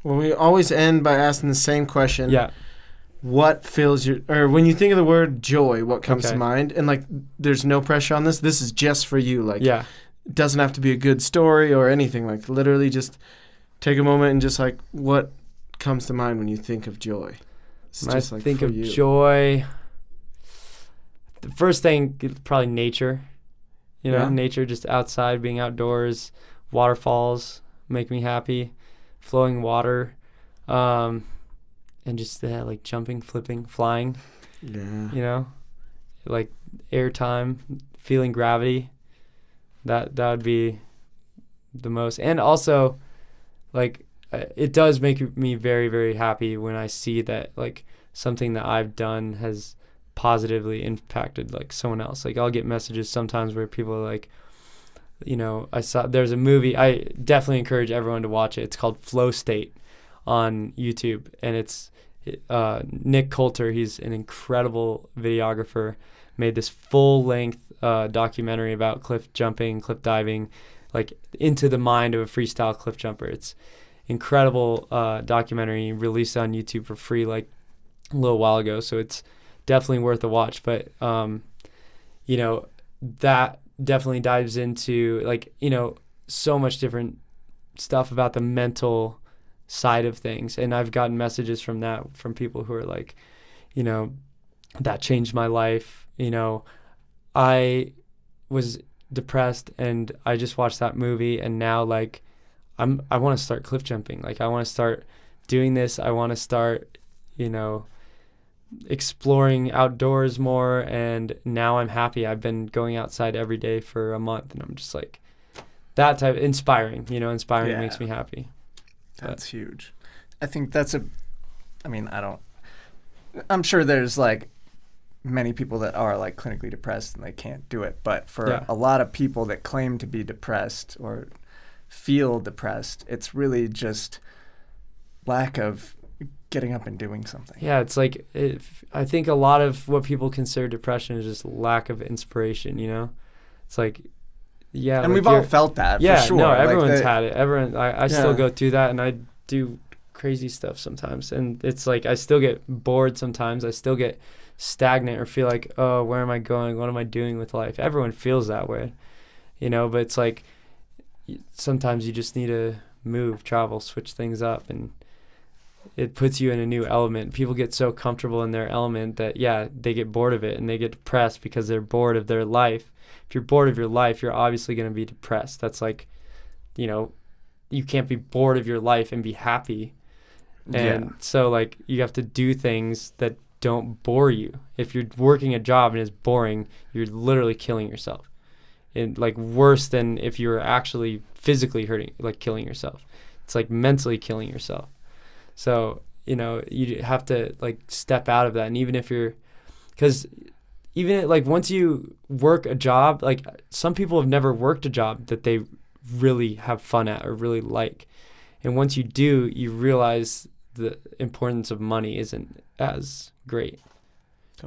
Well, we always end by asking the same question. Yeah. What fills your, or when you think of the word joy, what comes Okay. to mind? And like, there's no pressure on this. This is just for you. Like, Yeah. it doesn't have to be a good story or anything. Like, literally just take a moment and just like, what comes to mind when you think of joy? It's When just I like think for of you. joy, the first thing, probably nature. You know, Yeah. nature, just outside, being outdoors, waterfalls make me happy, flowing water, and just like jumping, flipping, flying, Yeah. you know, like air time, feeling gravity. That would be the most. And also, like, it does make me very, very happy when I see that, like, something that I've done has positively impacted, like, someone else. Like, I'll get messages sometimes where people are like, you know, there's a movie. I definitely encourage everyone to watch it. It's called Flow State on YouTube. And it's Nick Coulter. He's an incredible videographer. Made this full-length documentary about cliff jumping, cliff diving, like into the mind of a freestyle cliff jumper. It's incredible documentary. Released on YouTube for free like a little while ago. So it's definitely worth a watch. But, you know, that definitely dives into, like, you know, so much different stuff about the mental side of things. And I've gotten messages from that from people who are like, you know, that changed my life. You know, I was depressed and I just watched that movie, and now, like, I want to start cliff jumping. Like, I want to start doing this. I want to start, you know, exploring outdoors more, and now I'm happy. I've been going outside every day for a month, and I'm just like, that type inspiring, you know, inspiring makes me happy. That's huge. I think I'm sure there's like many people that are like clinically depressed and they can't do it, but for a lot of people that claim to be depressed or feel depressed, it's really just lack of getting up and doing something. Yeah, it's like, I think a lot of what people consider depression is just lack of inspiration, you know? It's like, yeah. And like we've all felt that, for sure. No, everyone's like had it. I still go through that, and I do crazy stuff sometimes. And it's like, I still get bored sometimes. I still get stagnant or feel like, oh, where am I going? What am I doing with life? Everyone feels that way, you know? But it's like, sometimes you just need to move, travel, switch things up, and it puts you in a new element. People get so comfortable in their element that, they get bored of it, and they get depressed because they're bored of their life. If you're bored of your life, you're obviously going to be depressed. That's like, you know, you can't be bored of your life and be happy. And so, like, you have to do things that don't bore you. If you're working a job and it's boring, you're literally killing yourself. And, like, worse than if you're actually physically hurting, like killing yourself. It's like mentally killing yourself. So, you know, you have to, like, step out of that. And even if you're, because even, like, once you work a job, like, some people have never worked a job that they really have fun at or really like. And once you do, you realize the importance of money isn't as great,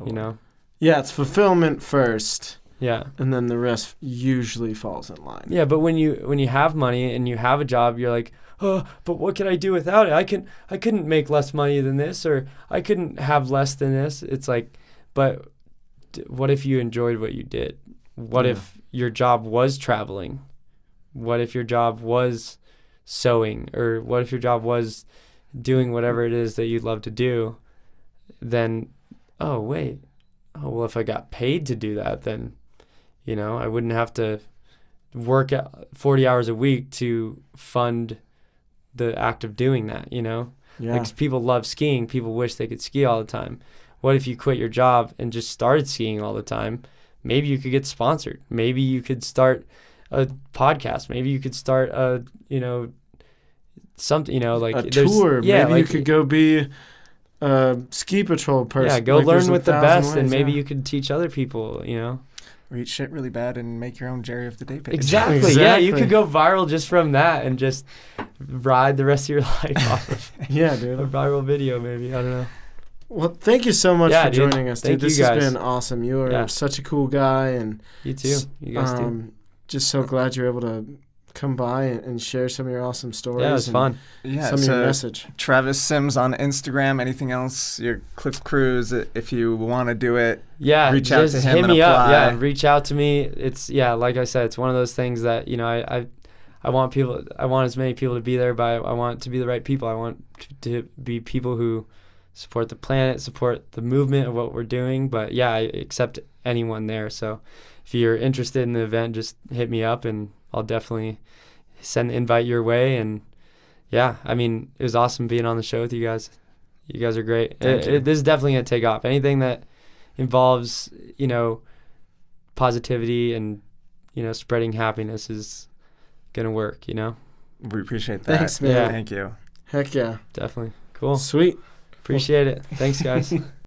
you know? Yeah, it's fulfillment first. Yeah. And then the rest usually falls in line. Yeah, but when you have money and you have a job, you're like, oh, but what can I do without it? I couldn't make less money than this, or I couldn't have less than this. It's like, but what if you enjoyed what you did? What if your job was traveling? What if your job was sewing? Or what if your job was doing whatever it is that you'd love to do? Then, well, if I got paid to do that, then, you know, I wouldn't have to work 40 hours a week to fund the act of doing that, you know? Yeah. Like, people love skiing. People wish they could ski all the time. What if you quit your job and just started skiing all the time? Maybe you could get sponsored. Maybe you could start a podcast. Maybe you could start a, you know, something, you know, like a tour. Maybe like, you could go be a ski patrol person. Yeah, go like, learn with the best, ways, and maybe you could teach other people, you know. Or eat shit really bad and make your own Jerry of the Day page. Exactly. Yeah, you could go viral just from that and just ride the rest of your life off of dude. a viral video, maybe. I don't know. Well, thank you so much for joining us, dude. This has been awesome. You are such a cool guy, and you too. You guys too. Just so glad you're able to come by and share some of your awesome stories. Yeah, it was fun. Yeah, Some of your message. Travis Sims on Instagram. Anything else? Your Cliff Cruise. If you want to do it, Yeah, reach out just to him hit and me up. apply. Yeah, reach out to me. It's like I said, it's one of those things that I want people. I want as many people to be there, but I want it to be the right people. I want to be people who support the planet, support the movement of what we're doing. But yeah, I accept anyone there. So if you're interested in the event, just hit me up and I'll definitely send the invite your way. And yeah, I mean, it was awesome being on the show with you guys. You guys are great. This is definitely going to take off. Anything that involves, positivity and, spreading happiness is going to work, We appreciate that. Thanks, man. Yeah. Thank you. Heck yeah. Definitely. Cool. Sweet. Appreciate it. Thanks, guys.